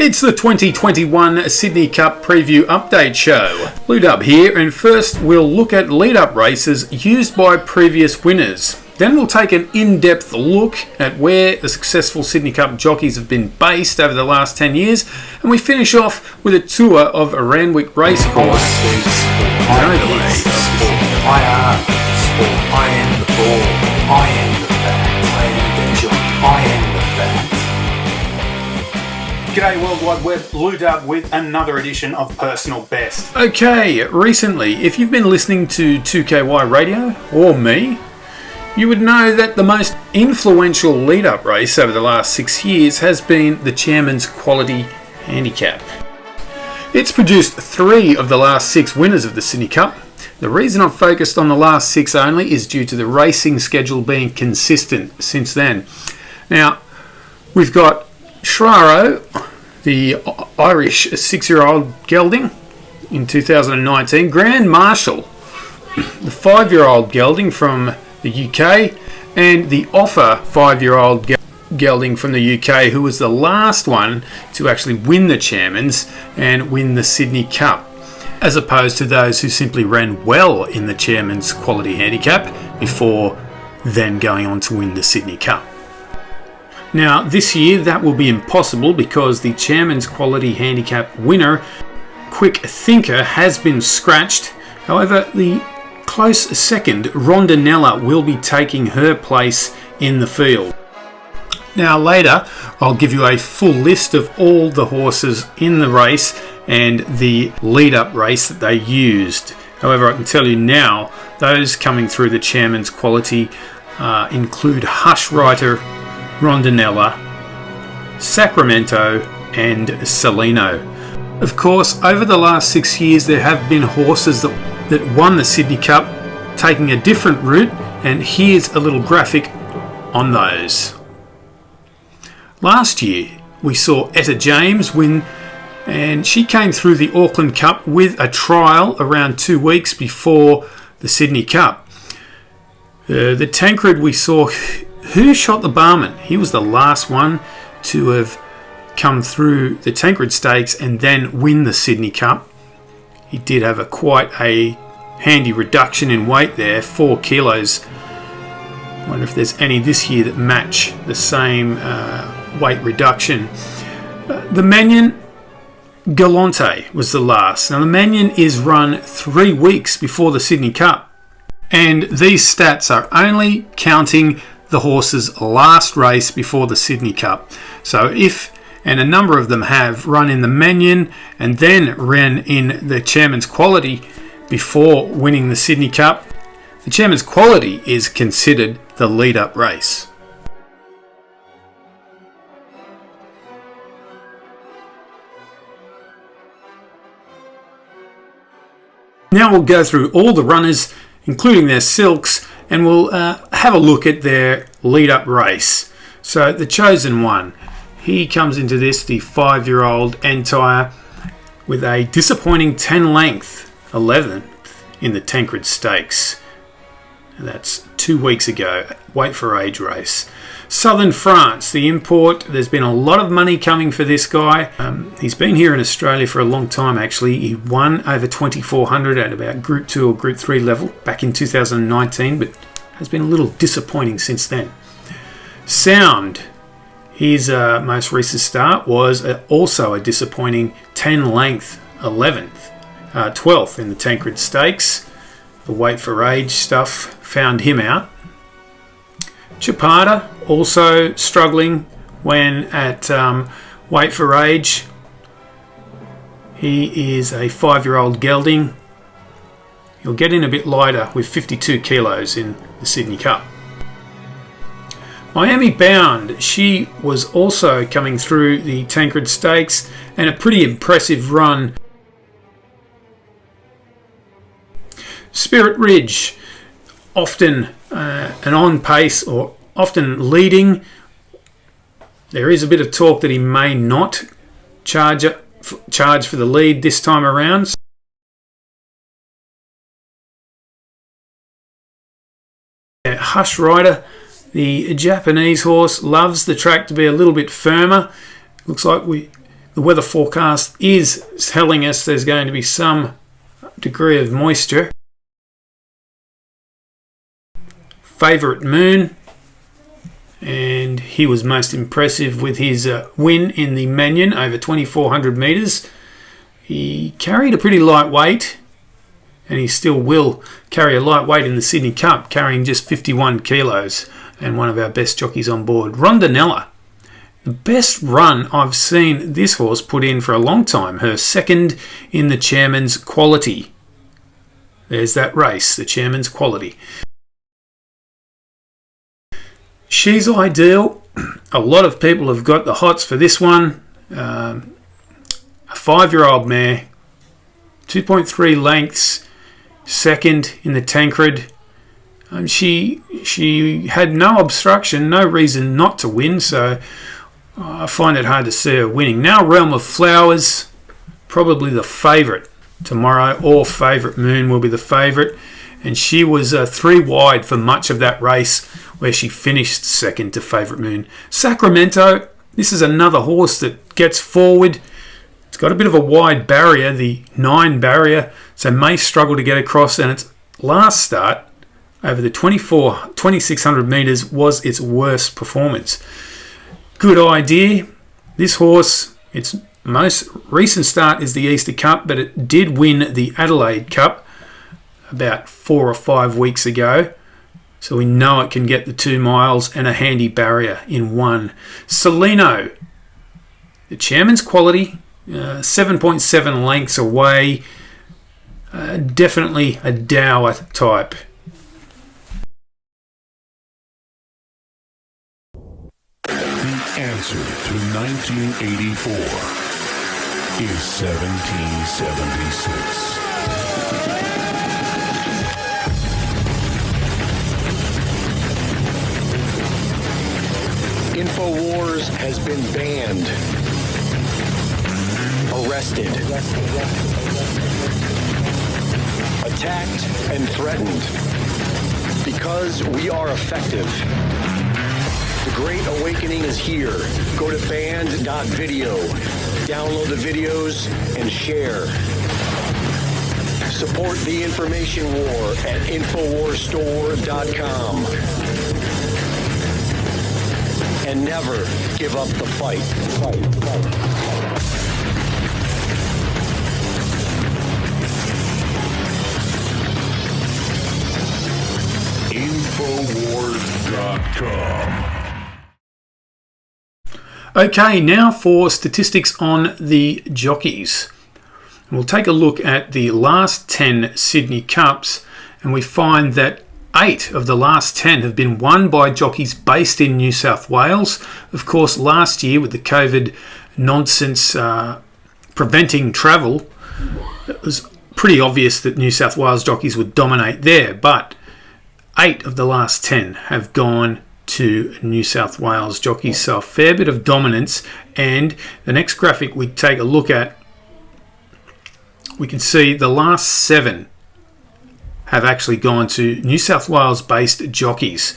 It's the 2021 Sydney Cup Preview Update Show. Lead Up here, and first we'll look at lead-up races used by previous winners. Then we'll take an in-depth look at where the successful Sydney Cup jockeys have been based over the last 10 years, and we finish off with a tour of Randwick Racecourse. I am the ball, I am the bat, I am the jockey, I am the bat. G'day World Wide Web, Lued Up with another edition of Personal Best. Okay, recently, if you've been listening to 2KY Radio, or me, you would know that the most influential lead-up race over the last 6 years has been the Chairman's Quality Handicap. It's produced 3 of the last 6 winners of the Sydney Cup. The reason I've focused on the last 6 only is due to the racing schedule being consistent since then. Now, we've got Shraro, the Irish 6-year-old gelding in 2019, Grand Marshal, the 5-year-old gelding from the UK, and the Offer 5-year-old gelding from the UK, who was the last one to actually win the Chairman's and win the Sydney Cup, as opposed to those who simply ran well in the Chairman's Quality Handicap before then going on to win the Sydney Cup. Now, this year that will be impossible because the Chairman's Quality Handicap winner, Quick Thinker, has been scratched. However, the close second, Rondinella, will be taking her place in the field. Now, later, I'll give you a full list of all the horses in the race and the lead-up race that they used. However, I can tell you now, those coming through the Chairman's Quality include Hush Writer, Rondinella, Sacramento, and Salino. Of course, over the last 6 years, there have been horses that won the Sydney Cup taking a different route, and here's a little graphic on those. Last year, we saw Etta James win, and she came through the Auckland Cup with a trial around 2 weeks before the Sydney Cup. The Tancred, we saw Who Shot the Barman. He was the last one to have come through the Tancred Stakes and then win the Sydney Cup. He did have quite a handy reduction in weight there, 4 kilos. Wonder if there's any this year that match the same weight reduction. The Mannion Galante was the last. Now, the Mannion is run 3 weeks before the Sydney Cup, and these stats are only counting the horse's last race before the Sydney Cup. So if, and a number of them have, run in the Mannion and then ran in the Chairman's Quality before winning the Sydney Cup, the Chairman's Quality is considered the lead-up race. Now we'll go through all the runners, including their silks, and we'll have a look at their lead-up race. So the chosen one, he comes into this, the 5-year-old Entire, with a disappointing 10 length, 11th in the Tancred Stakes. And that's 2 weeks ago, weight for age race. Southern France, the import, there's been a lot of money coming for this guy. He's been here in Australia for a long time actually. He won over 2,400 at about Group 2 or Group 3 level back in 2019, but has been a little disappointing since then. Sound, his most recent start was also a disappointing 10 length, 11th, 12th in the Tancred Stakes. The weight for age stuff found him out. Chapada also struggling when at weight for age. He is a 5-year-old gelding. He'll get in a bit lighter with 52 kilos in the Sydney Cup. Miami Bound, she was also coming through the Tancred Stakes and a pretty impressive run. Spirit Ridge, often an on pace or often leading. There is a bit of talk that he may not charge for the lead this time around. Hush Rider, the Japanese horse, loves the track to be a little bit firmer. Looks like we The weather forecast is telling us there's going to be some degree of moisture. Favourite Moon, and he was most impressive with his win in the Manion over 2,400 metres. He carried a pretty light weight, and he still will carry a light weight in the Sydney Cup, carrying just 51 kilos, and one of our best jockeys on board. Rondinella, the best run I've seen this horse put in for a long time, her second in the Chairman's Quality. There's that race, the Chairman's Quality. She's ideal. A lot of people have got the hots for this one. A 5-year-old mare, 2.3 lengths, second in the Tancred. She had no obstruction, no reason not to win, so I find it hard to see her winning. Now Realm of Flowers, probably the favourite tomorrow, or Favourite Moon will be the favourite, and she was 3 wide for much of that race, where she finished second to Favourite Moon. Sacramento, this is another horse that gets forward. It's got a bit of a wide barrier, the 9 barrier, so may struggle to get across, and its last start over the 2,600 metres was its worst performance. Good idea. This horse, its most recent start is the Easter Cup, but it did win the Adelaide Cup about 4 or 5 weeks ago. So we know it can get the 2 miles and a handy barrier in one. Salino, the Chairman's Quality, 7.7 lengths away. Definitely a dour type. The answer to 1984 is 1776. InfoWars has been banned, arrested, attacked, and threatened because we are effective. The Great Awakening is here. Go to band.video, download the videos, and share. Support the information war at InfoWarsStore.com. And never give up the fight. Infowars.com. Okay, now for statistics on the jockeys. We'll take a look at the last 10 Sydney Cups, and we find that 8 of the last 10 have been won by jockeys based in New South Wales. Of course, last year with the COVID nonsense preventing travel, it was pretty obvious that New South Wales jockeys would dominate there, but 8 of the last 10 have gone to New South Wales jockeys, so a fair bit of dominance. And the next graphic we take a look at, we can see the last 7 have actually gone to New South Wales based jockeys.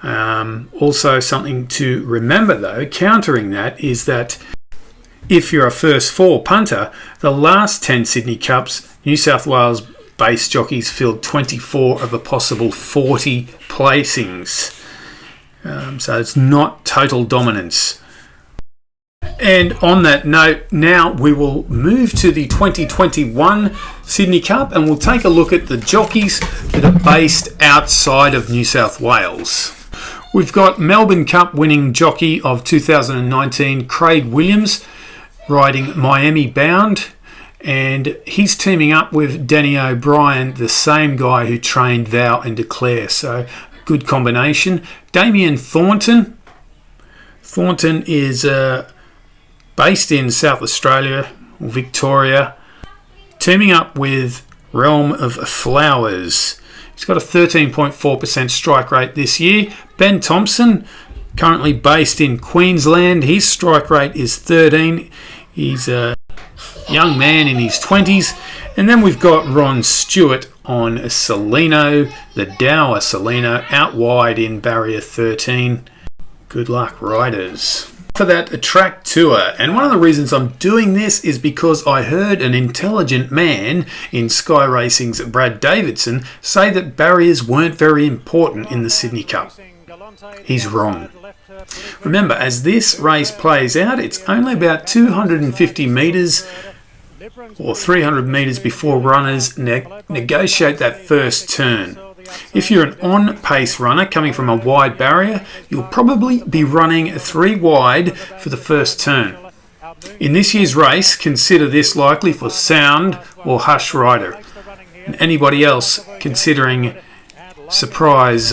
Also something to remember though, countering that, is that if you're a first 4 punter, the last 10 Sydney Cups, New South Wales based jockeys filled 24 of a possible 40 placings. So it's not total dominance. And on that note, now we will move to the 2021 Sydney Cup, and we'll take a look at the jockeys that are based outside of New South Wales. We've got Melbourne Cup winning jockey of 2019, Craig Williams, riding Miami Bound, and he's teaming up with Danny O'Brien, the same guy who trained Vow and Declare, so good combination. Damien Thornton. Thornton is based in South Australia, or Victoria, teaming up with Realm of Flowers. He's got a 13.4% strike rate this year. Ben Thompson, currently based in Queensland. His strike rate is 13. He's a young man in his 20s. And then we've got Ron Stewart on Salino, the dour Salino, out wide in barrier 13. Good luck, riders. for that track tour, and one of the reasons I'm doing this is because I heard an intelligent man in Sky Racing's Brad Davidson say that barriers weren't very important in the Sydney Cup. He's wrong. Remember, as this race plays out, it's only about 250 metres or 300 metres before runners negotiate that first turn. If you're an on-pace runner coming from a wide barrier, you'll probably be running 3 wide for the first turn. In this year's race, consider this likely for Sound or Hush Rider. And anybody else considering surprise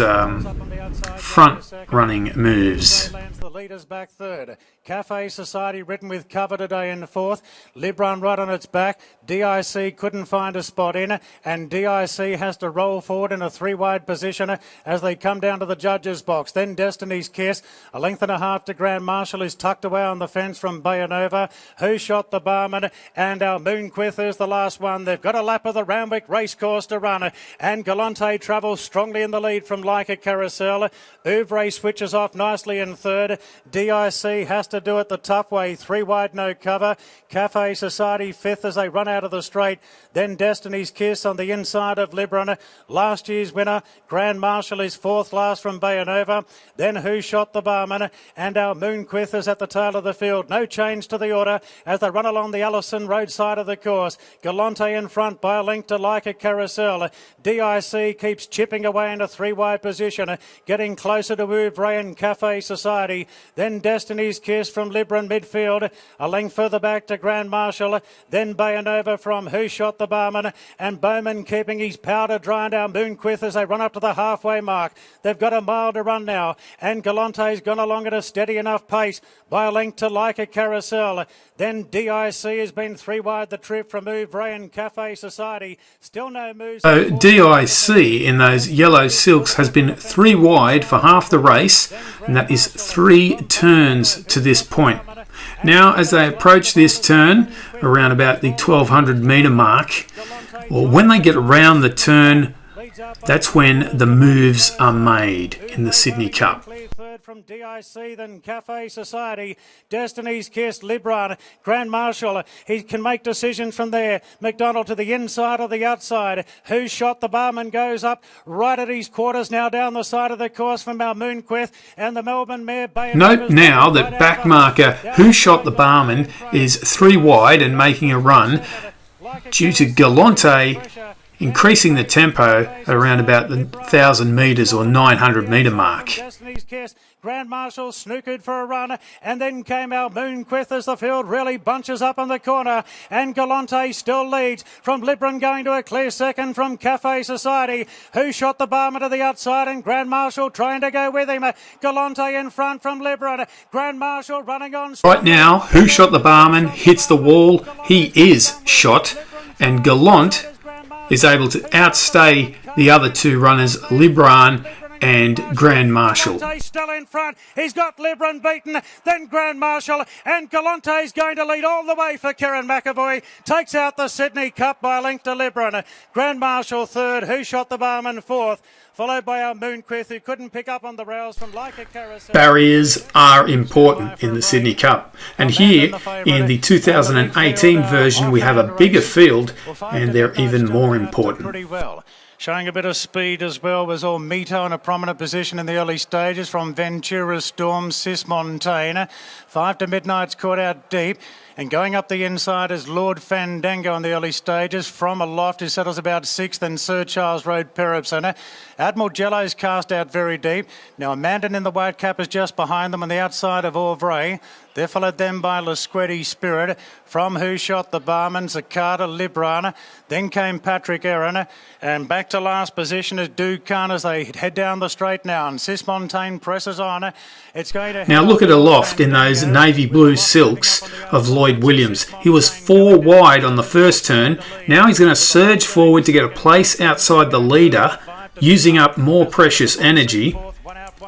front running moves. The leaders back third. Cafe Society ridden with cover today in the fourth. Libran right on its back. DIC couldn't find a spot in, and DIC has to roll forward in a 3-wide position as they come down to the judges' box. Then Destiny's Kiss, a length and a half to Grand Marshal, is tucked away on the fence from Bayanova. Who Shot the Barman, and our Moonquith is the last one. They've got a lap of the Randwick Racecourse to run, and Galante travels strongly in the lead from Like a Carousel. Ouvre switches off nicely in third. DIC has to do it the tough way. 3 wide, no cover. Cafe Society fifth as they run out of the straight. Then Destiny's Kiss on the inside of Libran. Last year's winner, Grand Marshal, is fourth last from Bayanova. Then Who Shot the Barman, and our Moonquith is at the tail of the field. No change to the order as they run along the Allison Road side of the course. Galante in front by a length to Like a Carousel. DIC keeps chipping away in a 3-wide position, getting closer to Ouvre and Cafe Society. Then Destiny's Kiss from Libran midfield, a length further back to Grand Marshal. Then Bayanova from Who Shot the Barman, and Bowman keeping his powder dry, and our Moonquith as they run up to the halfway mark. They've got a mile to run now, and Galante's gone along at a steady enough pace by a length to Like a Carousel. Then DIC has been 3 wide the trip from Ouvre and Cafe Society. Still no moves. So DIC in those yellow silks has been 3 wide for half the race, and that is 3 turns to this point. Now, as they approach this turn around about the 1200 metre mark, or when they get around the turn, that's when the moves are made in the Sydney Cup. From DIC, then Cafe Society, Destiny's Kiss, Libran, Grand Marshal. He can make decisions from there. McDonald to the inside or the outside. Who Shot the Barman goes up right at his quarters now down the side of the course from our Moonquith and the Melbourne mare. Note now that back marker Who Shot the Barman is 3 wide and making a run due to Galante increasing the tempo at around about the 1,000 metres or 900 metre mark. Destiny's Kiss, Grand Marshal snookered for a run, and then came our Moonquith as the field really bunches up on the corner, and Galante still leads from Libran going to a clear second from Cafe Society. Who Shot the Barman to the outside, and Grand Marshal trying to go with him. Galante in front from Libran. Grand Marshal running on. Right now, Who Shot the Barman hits the wall. He is shot, and Gallant is able to outstay the other 2 runners, Libran and Grand Marshal. Still in front. He's got Libran beaten, then Grand Marshal, and Galante's going to lead all the way for Kieran McAvoy. Takes out the Sydney Cup by a length to Libran. Grand Marshal third, Who Shot the Barman fourth, followed by our Moonquith, who couldn't pick up on the rails from Like a Carousel. Barriers are important in the Sydney Cup, and here in the 2018 version we have a bigger field and they're even more important. Pretty well. Showing a bit of speed as well was Ormito in a prominent position in the early stages from Ventura Storm, Sis Montaigne. 5 to Midnight's caught out deep. And going up the inside is Lord Fandango in the early stages. From Aloft, who settles about 6th, and Sir Charles Road Peripsona. Admiral Jello's cast out very deep. Now Mandan in the white cap is just behind them on the outside of Ouvre. They're followed then by Lasquetti Spirit. From Who Shot the Barman, Zacata, Librana. Then came Patrick Aaron. And back to last position is Ducan as they head down the straight now. And Sis Montaigne presses on. It's going to... Now look at Aloft in those navy blue silks of Lloyd Williams. He was 4 wide on the first turn. Now he's going to surge forward to get a place outside the leader, using up more precious energy.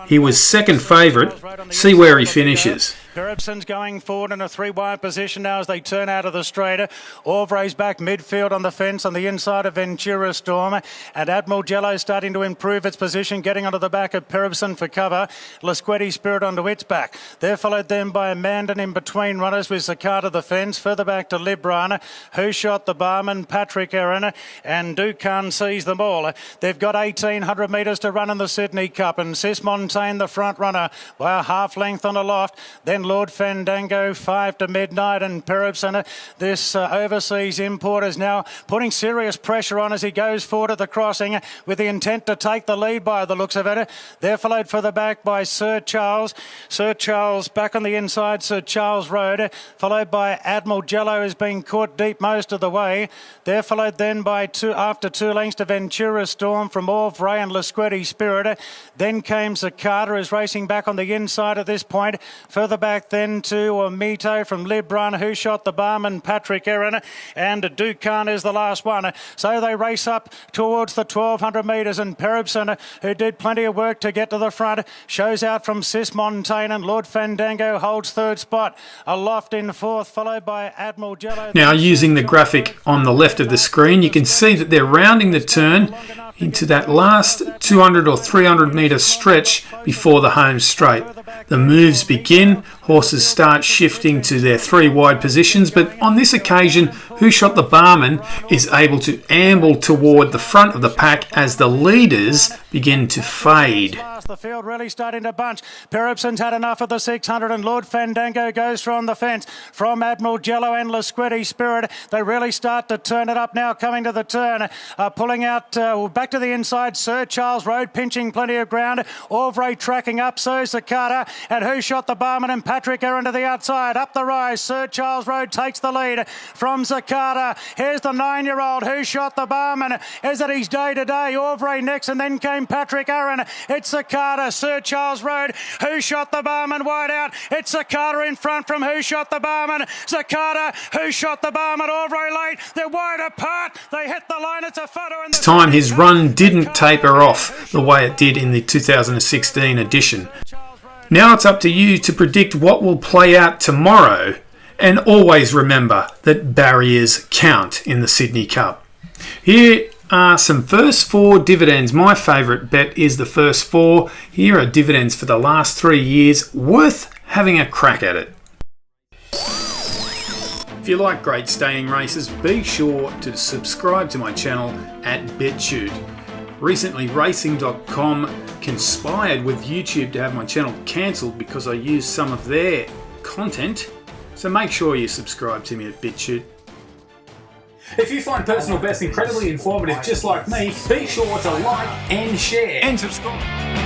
He was second favourite. See where he finishes. Beribson's going forward in a 3-wide position now as they turn out of the straight. Auvray's back midfield on the fence on the inside of Ventura Storm. And Admiral Jello starting to improve its position, getting onto the back of Beribson for cover. Lasquetti Spirit onto its back. They're followed then by Mandan in between runners with Chapada the fence. Further back to Libran, Who Shot the Barman, Patrick Erin, and Dukan sees them all. They've got 1,800 metres to run in the Sydney Cup, and Sis Montaigne the front runner by a half length on aloft. Then Lord Fandango 5 to midnight, and Peribson, this overseas import, is now putting serious pressure on as he goes forward at the crossing with the intent to take the lead by the looks of it. They're followed further back by Sir Charles. Sir Charles back on the inside, Sir Charles Road, followed by Admiral Jello, who's been caught deep most of the way. They're followed then by after 2 lengths to Ventura Storm from Auvrey and Lasquetti Spirit. Then came Chapada, who's racing back on the inside at this point. Further back then to Mito from Libran, Who Shot the Barman, Patrick Erin, and Dukan is the last one. So they race up towards the 1,200 metres, and Peribson, who did plenty of work to get to the front, shows out from Sis Montaigne, and Lord Fandango holds 3rd spot. Aloft in 4th, followed by Admiral Jello. Now, using the graphic on the left of the screen, you can see that they're rounding the turn into that last 200 or 300 metre stretch before the home straight. The moves begin, horses start shifting to their 3-wide positions, but on this occasion, Who Shot the Barman is able to amble toward the front of the pack as the leaders begin to fade. The field really starting to bunch. Peribson's had enough of the 600, and Lord Fandango goes through on the fence from Admiral Jello and Lasquetti Spirit. They really start to turn it up now, coming to the turn. Pulling out back to the inside, Sir Charles Road, pinching plenty of ground. Auvrey tracking up, so Chapada, and Who Shot the Barman and Patrick Erin to the outside. Up the rise, Sir Charles Road takes the lead from Chapada. Here's the 9-year-old Who Shot the Barman. Is it his day today? Auvrey next, and then came Patrick Erin. It's Chapada, Sir Charles Road, Who Shot the Barman wide out. It's Chapada in front from Who Shot the Barman. Chapada, Who Shot the Barman, Auvrey late. They're wide apart. They hit the line. It's a photo in the... This time his run didn't taper off the way it did in the 2016 edition. Now it's up to you to predict what will play out tomorrow, and always remember that barriers count in the Sydney Cup. Here are some first 4 dividends. My favourite bet is the first 4. Here are dividends for the last 3 years, worth having a crack at it. If you like great staying races, be sure to subscribe to my channel at BetShoot. Recently, Racing.com conspired with YouTube to have my channel cancelled because I used some of their content. So make sure you subscribe to me at BitChute. If you find Personal Best incredibly informative just like me, be sure to like and share. And subscribe.